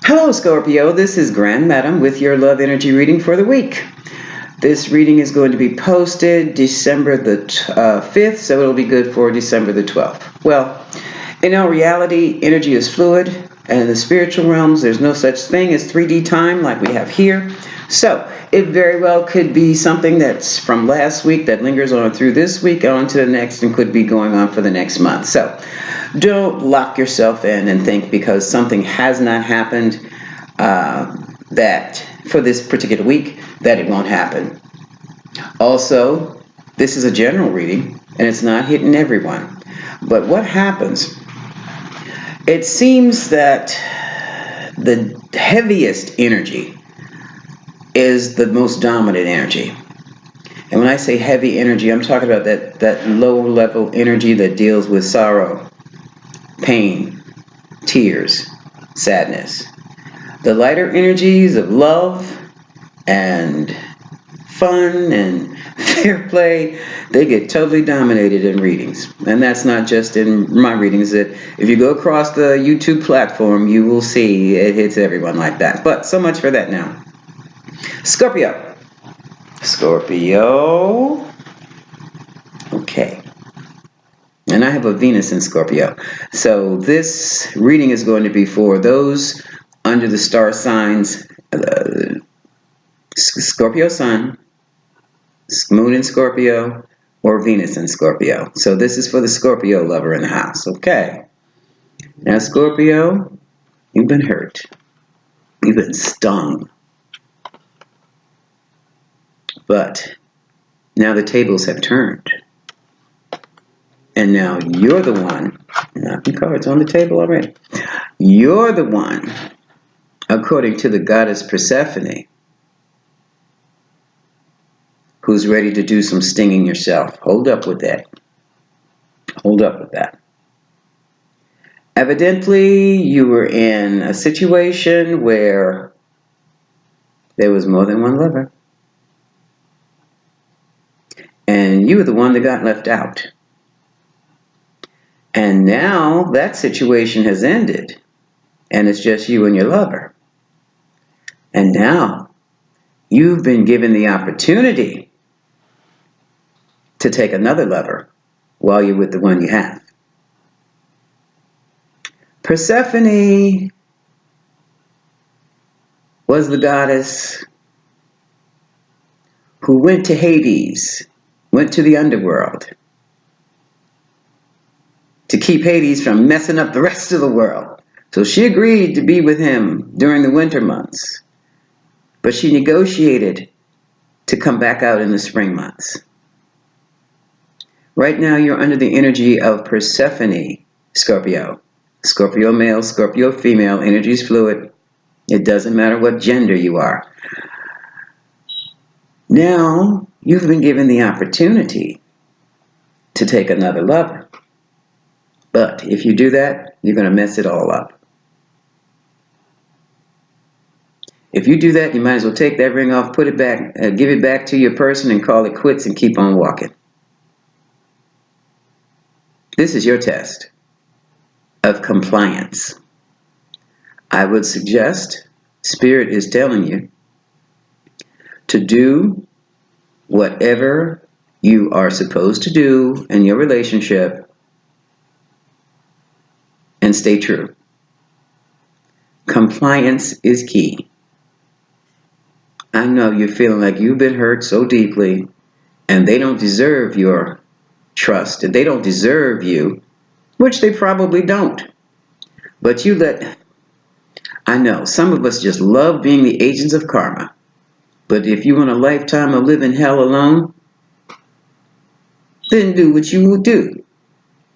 Hello, Scorpio. This is Grand Madam with your love energy reading for the week. This reading is going to be posted December the 5th, so it'll be good for December the 12th. Well, in our reality, energy is fluid, and in the spiritual realms, there's no such thing as 3D time like we have here. So, it very well could be something that's from last week that lingers on through this week, on to the next, and could be going on for the next month. So, don't lock yourself in and think because something has not happened that for this particular week that it won't happen. Also, this is a general reading and it's not hitting everyone. But what happens? It seems that the heaviest energy is the most dominant energy. And when I say heavy energy, I'm talking about that low-level energy that deals with sorrow, pain, tears, sadness. The lighter energies of love and fun and fair play, they get totally dominated in readings. And that's not just in my readings. That if you go across the YouTube platform, you will see it hits everyone like that. But so much for that now. Scorpio. Okay. And I have a Venus in Scorpio. So this reading is going to be for those under the star signs, Scorpio Sun, Moon in Scorpio, or Venus in Scorpio. So this is for the Scorpio lover in the house. Okay. Now Scorpio, you've been hurt. You've been stung. But now the tables have turned. And now you're the one, knocking cards on the table already. You're the one, according to the goddess Persephone, who's ready to do some stinging yourself. Hold up with that. Hold up with that. Evidently, you were in a situation where there was more than one lover. And you were the one that got left out. And now that situation has ended. And it's just you and your lover. And now you've been given the opportunity to take another lover while you're with the one you have. Persephone was the goddess who went to Hades, went to the underworld, to keep Hades from messing up the rest of the world. So she agreed to be with him during the winter months, but she negotiated to come back out in the spring months. Right now you're under the energy of Persephone, Scorpio. Scorpio male, Scorpio female, energy is fluid. It doesn't matter what gender you are. Now you've been given the opportunity to take another lover. But if you do that, you're going to mess it all up. If you do that, you might as well take that ring off, put it back, give it back to your person and call it quits and keep on walking. This is your test of compliance. I would suggest, Spirit is telling you, to do whatever you are supposed to do in your relationship and stay true. Compliance is key. I know you're feeling like you've been hurt so deeply and they don't deserve your trust and they don't deserve you, which they probably don't. But I know some of us just love being the agents of karma. But if you want a lifetime of living hell alone, then do what you will do.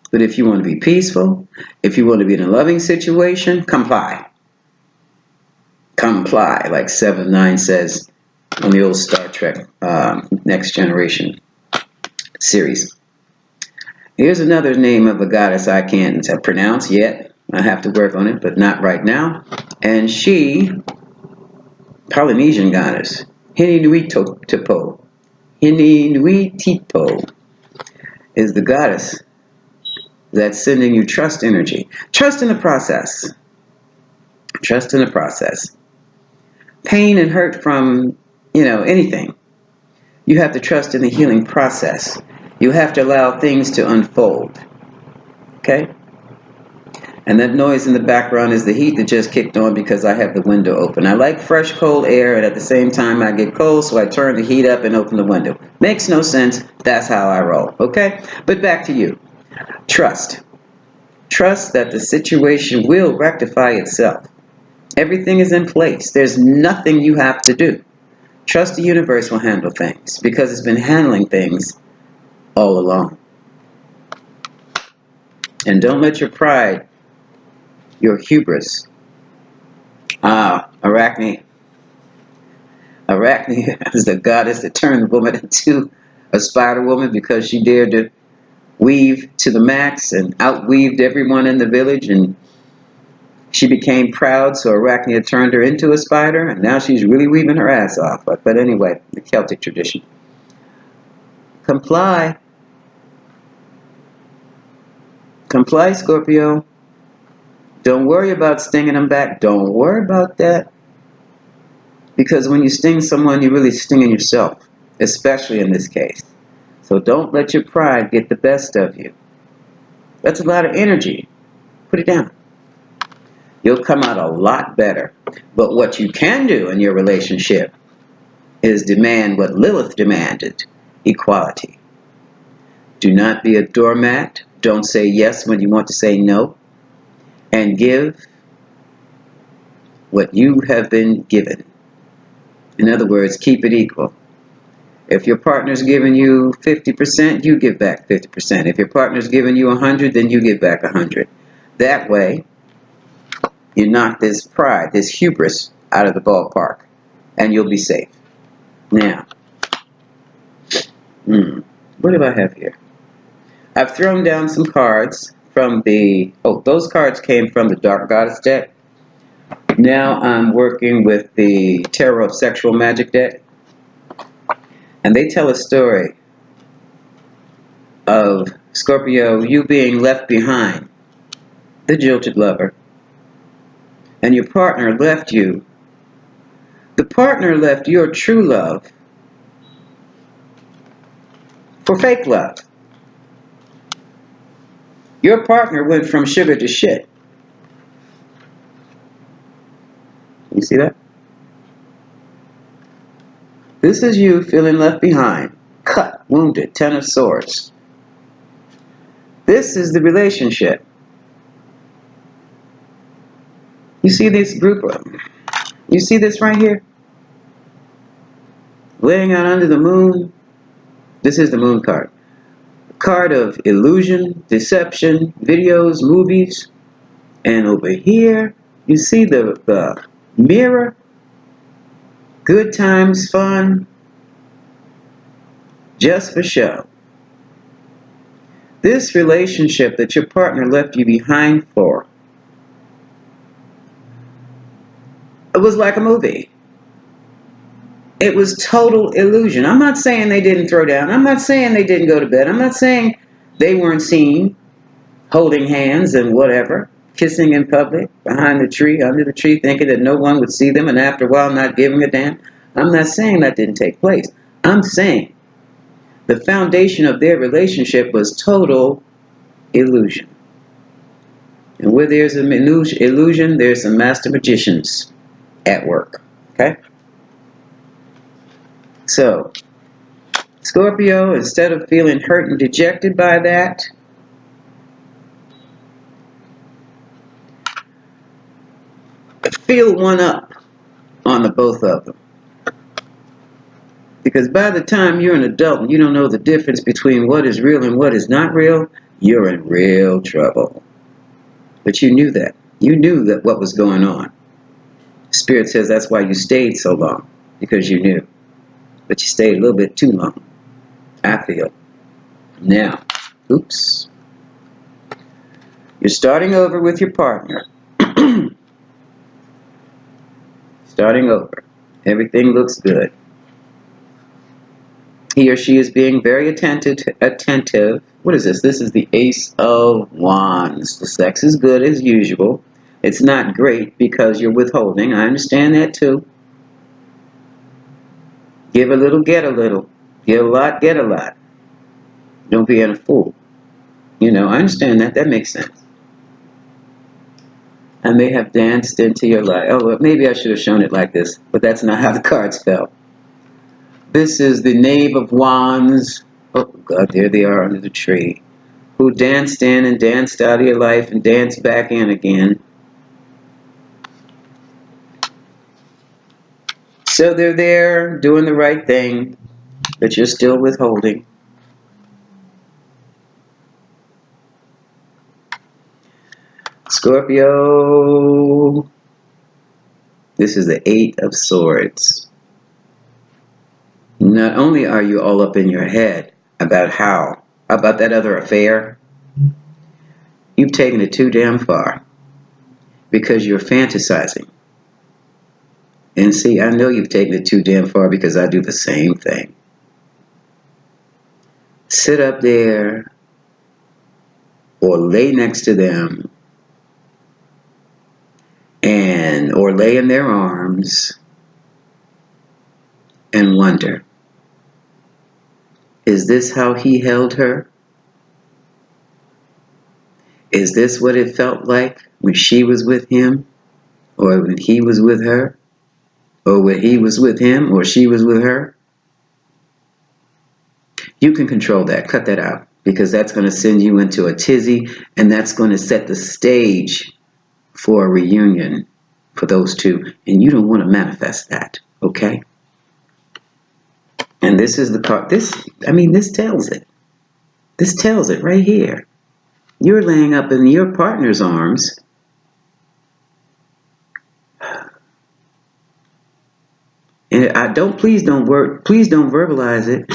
But if you want to be peaceful, if you want to be in a loving situation, comply. Comply, like 7-9 says on the old Star Trek Next Generation series. Here's another name of a goddess I can't pronounce yet. I have to work on it, but not right now. And she, Polynesian goddess, Hinenuitikpo, is the goddess that's sending you trust energy. Trust in the process. Trust in the process. Pain and hurt from, anything. You have to trust in the healing process. You have to allow things to unfold. Okay? And that noise in the background is the heat that just kicked on because I have the window open. I like fresh, cold air, and at the same time I get cold, so I turn the heat up and open the window. Makes no sense. That's how I roll. Okay? But back to you. Trust. Trust that the situation will rectify itself. Everything is in place. There's nothing you have to do. Trust the universe will handle things because it's been handling things all along. And don't let your pride, your hubris, Arachne is the goddess that turned the woman into a spider woman because she dared to weave to the max and outweaved everyone in the village, and she became proud, so Arachne turned her into a spider, and now she's really weaving her ass off. But anyway, the Celtic tradition. Comply. Comply, Scorpio. Don't worry about stinging them back. Don't worry about that. Because when you sting someone, you're really stinging yourself, especially in this case. So don't let your pride get the best of you. That's a lot of energy. Put it down. You'll come out a lot better. But what you can do in your relationship is demand what Lilith demanded, equality. Do not be a doormat. Don't say yes when you want to say no. And give what you have been given. In other words, keep it equal. If your partner's giving you 50%, you give back 50%. If your partner's giving you 100, then you give back 100. That way, you knock this pride, this hubris out of the ballpark, and you'll be safe. Now, what do I have here? I've thrown down some cards from those cards came from the Dark Goddess deck. Now I'm working with the Tarot of Sexual Magic deck. And they tell a story of Scorpio, you being left behind, the jilted lover, and your partner left you. The partner left your true love for fake love. Your partner went from sugar to shit. You see that? This is you feeling left behind, cut, wounded, 10 of swords. This is the relationship. You see this group of them? You see this right here? Laying out under the moon. This is the moon card. Card of illusion, deception, videos, movies. And over here, you see the mirror. Good times, fun. Just for show. This relationship that your partner left you behind for, it was like a movie. It was total illusion. I'm not saying they didn't throw down. I'm not saying they didn't go to bed. I'm not saying they weren't seen holding hands and whatever, kissing in public, behind the tree, under the tree, thinking that no one would see them, and after a while not giving a damn. I'm not saying that didn't take place. I'm saying the foundation of their relationship was total illusion. And where there's an illusion, there's some master magicians at work. Okay? So, Scorpio, instead of feeling hurt and dejected by that, feel one up on the both of them. Because by the time you're an adult and you don't know the difference between what is real and what is not real, you're in real trouble. But you knew that. You knew that what was going on. Spirit says that's why you stayed so long, because you knew. But you stayed a little bit too long, I feel. Now, oops. You're starting over with your partner. Starting over. Everything looks good. He or she is being very attentive. What is this? This is the Ace of Wands. The sex is good as usual. It's not great because you're withholding. I understand that too. Give a little, get a little. Give a lot, get a lot. Don't be a fool. I understand that. That makes sense. I may have danced into your life. Oh, well, maybe I should have shown it like this, but that's not how the cards fell. This is the Knave of Wands. Oh, God, there they are under the tree. Who danced in and danced out of your life and danced back in again. So they're there doing the right thing, but you're still withholding. Scorpio, this is the Eight of Swords. Not only are you all up in your head about that other affair, you've taken it too damn far because you're fantasizing. And see, I know you've taken it too damn far because I do the same thing. Sit up there or lay next to them or lay in their arms and wonder, is this how he held her? Is this what it felt like when she was with him, or when he was with her, or when he was with him, or she was with her? You can control that. Cut that out, because that's going to send you into a tizzy, and that's going to set the stage for a reunion for those two, and you don't want to manifest that, okay? And this is the card. This tells it. This tells it right here. You're laying up in your partner's arms. And please don't verbalize it.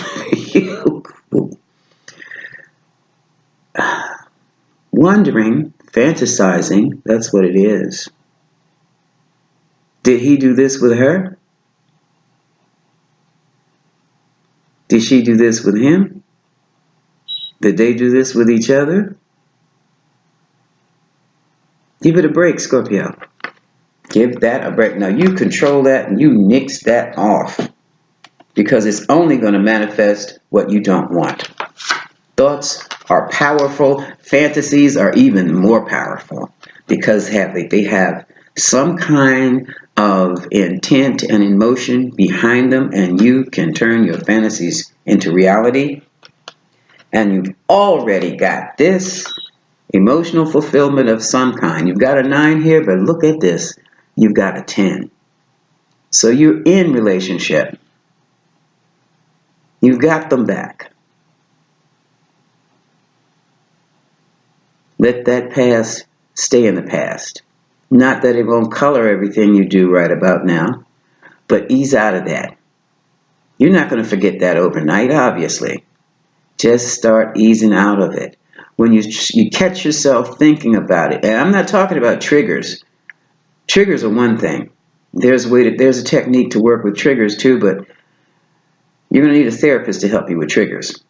Wondering, fantasizing, that's what it is. Did he do this with her? Did she do this with him? Did they do this with each other? Give it a break, Scorpio. Give that a break. Now you control that and you nix that off, because it's only going to manifest what you don't want. Thoughts are powerful. Fantasies are even more powerful because they have some kind of intent and emotion behind them, and you can turn your fantasies into reality. And you've already got this emotional fulfillment of some kind. You've got a 9 here, but look at this. You've got a 10. So you're in relationship. You've got them back. Let that past stay in the past. Not that it won't color everything you do right about now, but ease out of that. You're not going to forget that overnight, obviously. Just start easing out of it. When you catch yourself thinking about it, and I'm not talking about triggers. Triggers are one thing. There's a technique to work with triggers too, but you're going to need a therapist to help you with triggers,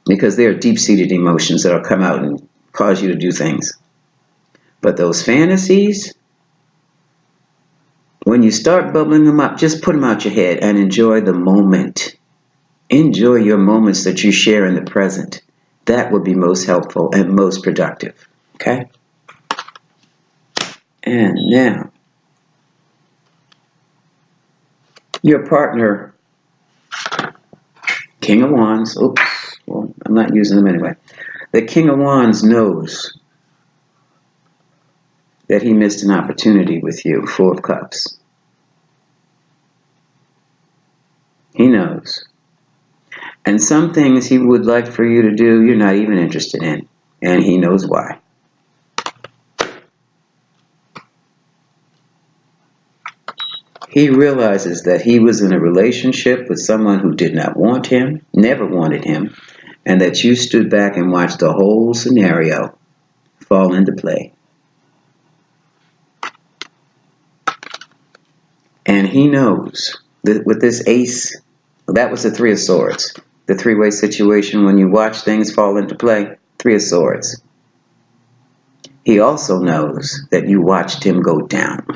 because there are deep-seated emotions that will come out and cause you to do things. But those fantasies, when you start bubbling them up, just put them out your head and enjoy the moment. Enjoy your moments that you share in the present. That would be most helpful and most productive. Okay? And now, your partner, King of Wands. Oops. Well, I'm not using them anyway. The King of Wands knows that he missed an opportunity with you. 4 of Cups. He knows. And some things he would like for you to do, you're not even interested in. And he knows why. He realizes that he was in a relationship with someone who did not want him, never wanted him, and that you stood back and watched the whole scenario fall into play. And he knows that with this ace, that was the 3 of Swords. The 3-way situation when you watch things fall into play, 3 of Swords. he also knows that you watched him go down.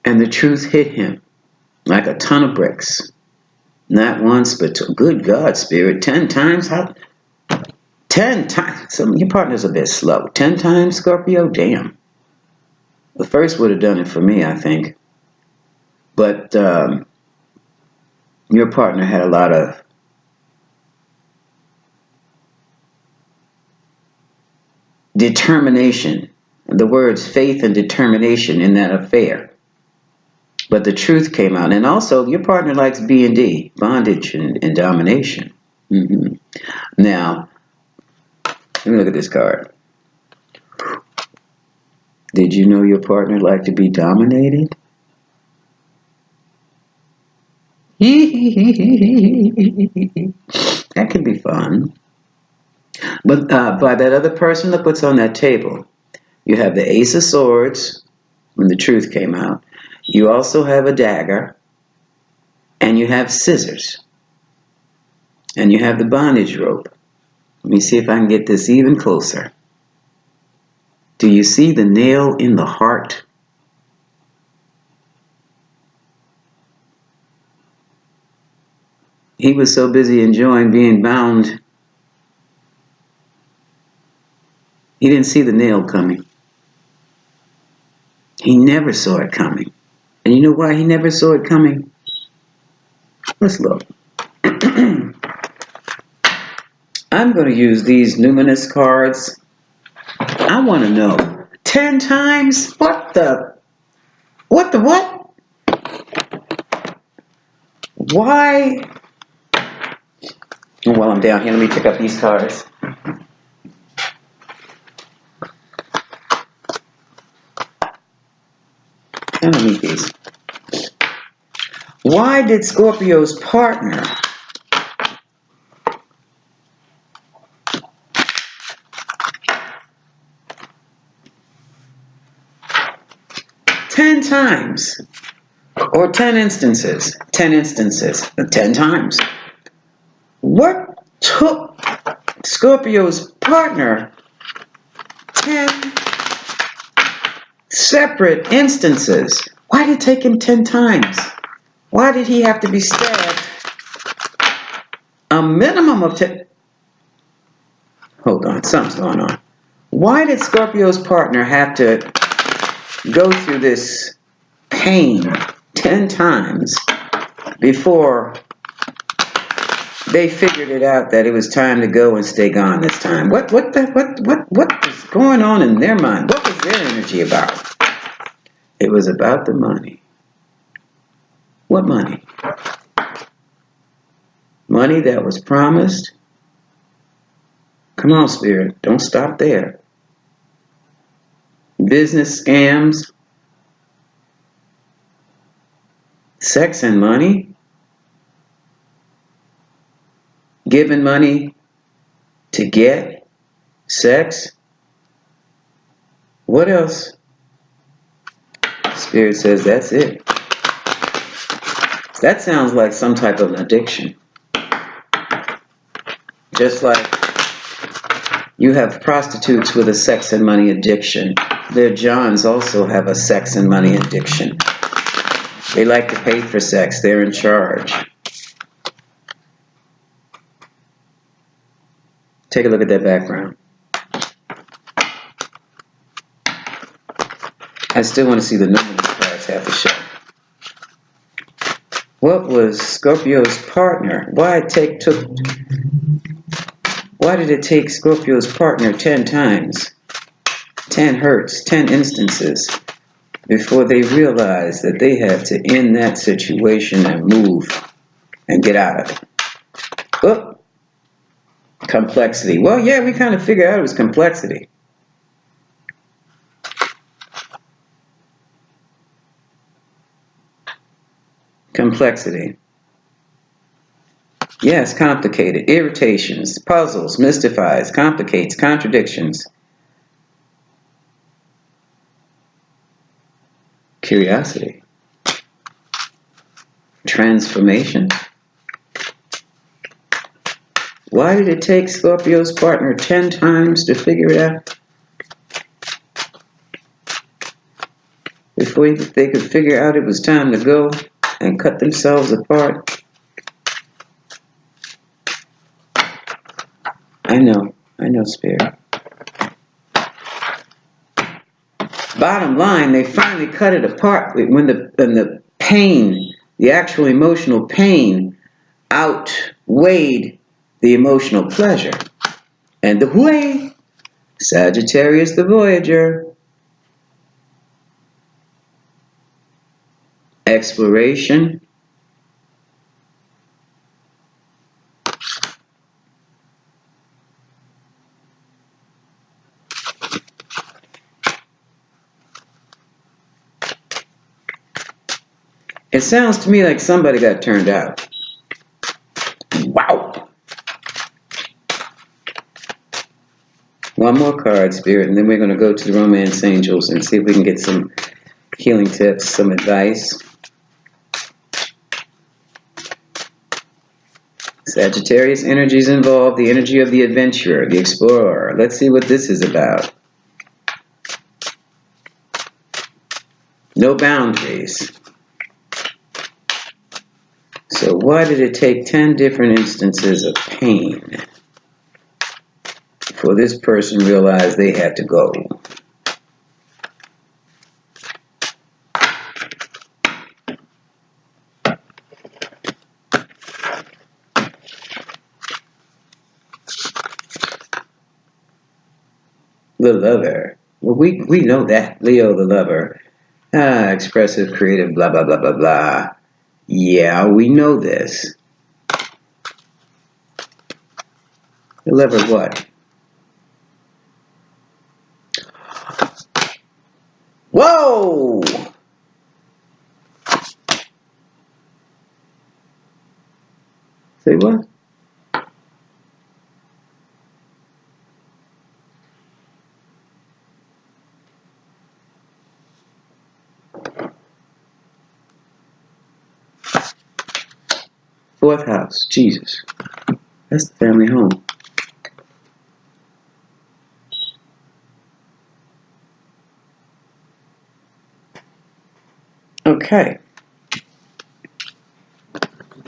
And the truth hit him like a ton of bricks. Not once, but good God, Spirit, 10 times? How? 10 times? Your partner's a bit slow. 10 times, Scorpio? Damn. The first would have done it for me, I think. But your partner had a lot of determination. The words faith and determination in that affair. But the truth came out. And also, your partner likes B&D, bondage and domination. Now, let me look at this card. Did you know your partner liked to be dominated? That can be fun. But by that other person, look what's on that table. You have the Ace of Swords, when the truth came out. You also have a dagger, and you have scissors, and you have the bondage rope. Let me see if I can get this even closer. Do you see the nail in the heart? He was so busy enjoying being bound, he didn't see the nail coming. He never saw it coming. And you know why he never saw it coming? Let's look. I'm going to use these numinous cards. I want to know 10 times? What? Why? And while I'm down here, let me pick up these cards. I don't need these. Why did Scorpio's partner ten times or 10 instances, 10 times? What took Scorpio's partner 10 separate instances? Why did it take him 10 times? Why did he have to be stabbed a minimum of 10? Hold on, something's going on. Why did Scorpio's partner have to go through this pain 10 times before they figured it out that it was time to go and stay gone this time? What was going on in their mind? What was their energy about? It was about the money. What money? Money that was promised. Come on, Spirit, don't stop there. Business scams, sex and money, giving money to get sex. What else? Spirit says that's it. That sounds like some type of addiction. Just like you have prostitutes with a sex and money addiction. Their Johns also have a sex and money addiction. They like to pay for sex. They're in charge. Take a look at that background. I still want to see the numerous cards have to show. What was Scorpio's partner? Why did it take Scorpio's partner 10 times, 10 hurts, 10 instances, before they realized that they had to end that situation and move and get out of it? Oh, complexity. Well, yeah, we kind of figured out it was complexity. Complexity. Yes, complicated. Irritations, puzzles, mystifies, complicates, contradictions. Curiosity. Transformation. Why did it take Scorpio's partner 10 times to figure it out? Before they could figure out it was time to go and cut themselves apart. I know, Spirit. Bottom line, they finally cut it apart when the pain, the actual emotional pain, outweighed the emotional pleasure. And the way, Sagittarius the Voyager, exploration, it sounds to me like somebody got turned out. Wow. One more card, Spirit, and then we're going to go to the Romance Angels and see if we can get some healing tips, some advice. Sagittarius energies involved, the energy of the adventurer, the explorer. Let's see what this is about. No boundaries. So why did it take 10 different instances of pain for this person realized they had to go? The lover. Well, we know that. Leo the lover. Expressive, creative, blah, blah, blah, blah, blah. Yeah, we know this. The lover what? Whoa! Say what? Fourth house. Jesus. That's the family home. Okay.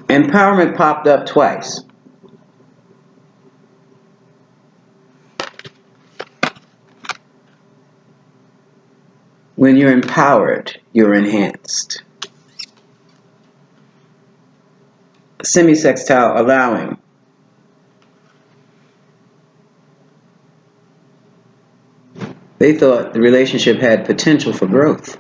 Empowerment popped up twice. When you're empowered, you're enhanced. Semisextile allowing. They thought the relationship had potential for growth.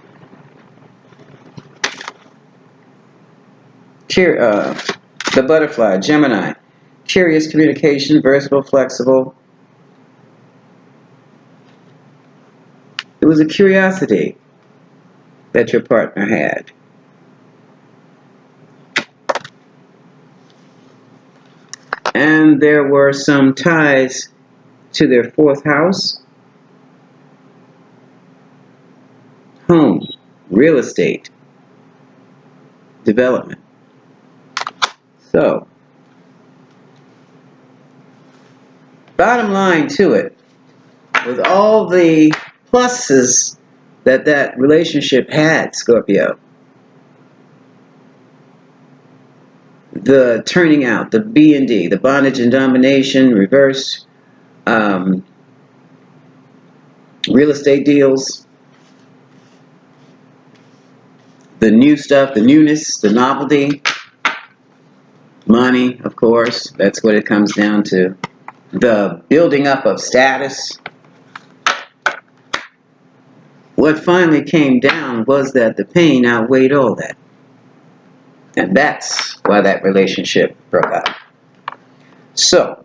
The butterfly, Gemini. Curious communication, versatile, flexible. It was a curiosity that your partner had. And there were some ties to their fourth house, home, real estate, development. So, bottom line to it, with all the pluses that relationship had, Scorpio, the turning out, the B&D, the bondage and domination, reverse, real estate deals, the new stuff, the newness, the novelty, money, of course, that's what it comes down to. The building up of status. What finally came down was that the pain outweighed all that. And that's why that relationship broke up. So,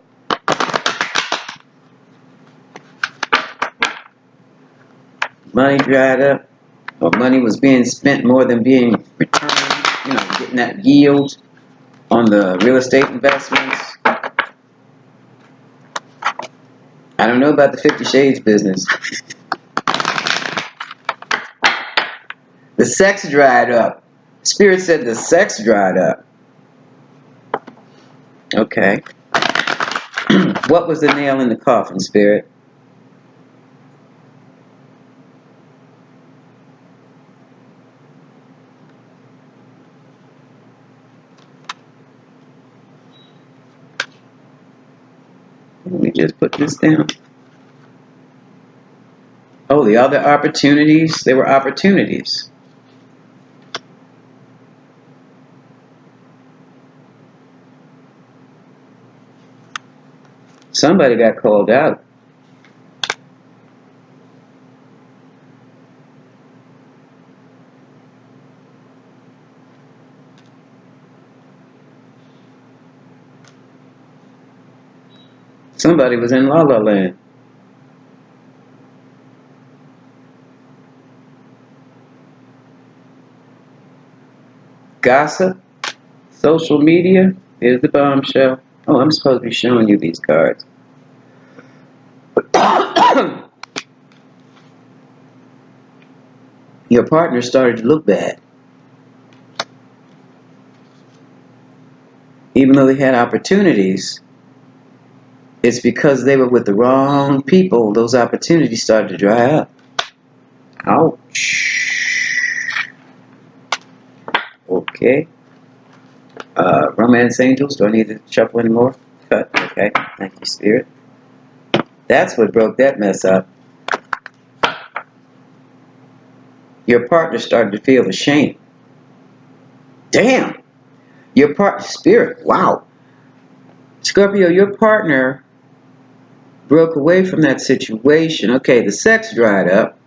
money dried up, or money was being spent more than being returned, getting that yield on the real estate investments. I don't know about the 50 Shades business. The sex dried up. Spirit said the sex dried up. Okay. What was the nail in the coffin, Spirit? Let me just put this down. Oh, the other opportunities? There were opportunities. Somebody got called out. Somebody was in La La Land. Gossip, social media. Here's the bombshell. Oh, I'm supposed to be showing you these cards. Your partner started to look bad. Even though they had opportunities, it's because they were with the wrong people, those opportunities started to dry up. Ouch. Okay. Romance angels, do I need to shuffle anymore? Cut. Okay. Thank you, Spirit. That's what broke that mess up. Your partner started to feel ashamed. Damn. Your partner, Spirit, wow. Scorpio, your partner broke away from that situation. Okay, the sex dried up.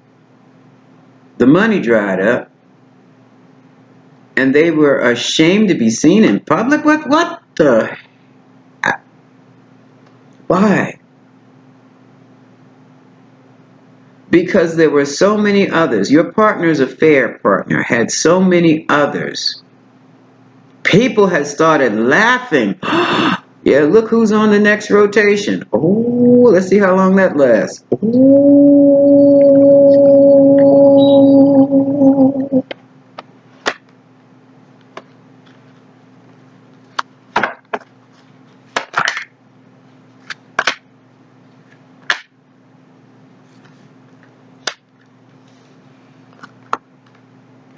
The money dried up. And they were ashamed to be seen in public? What the? Why? Because there were so many others. Your partner's affair partner had so many others. People had started laughing. Yeah, look who's on the next rotation. Oh, let's see how long that lasts. Ooh.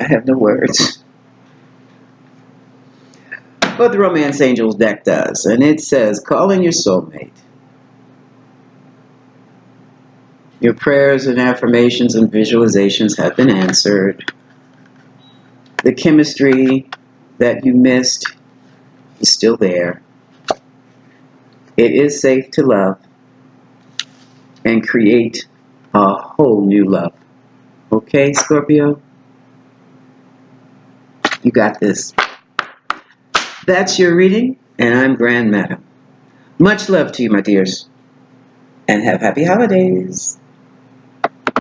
I have no words. But the Romance Angels deck does. And it says, call in your soulmate. Your prayers and affirmations and visualizations have been answered. The chemistry that you missed is still there. It is safe to love and create a whole new love. Okay, Scorpio? You got this. That's your reading, and I'm Grand Madam. Much love to you, my dears, and have happy holidays.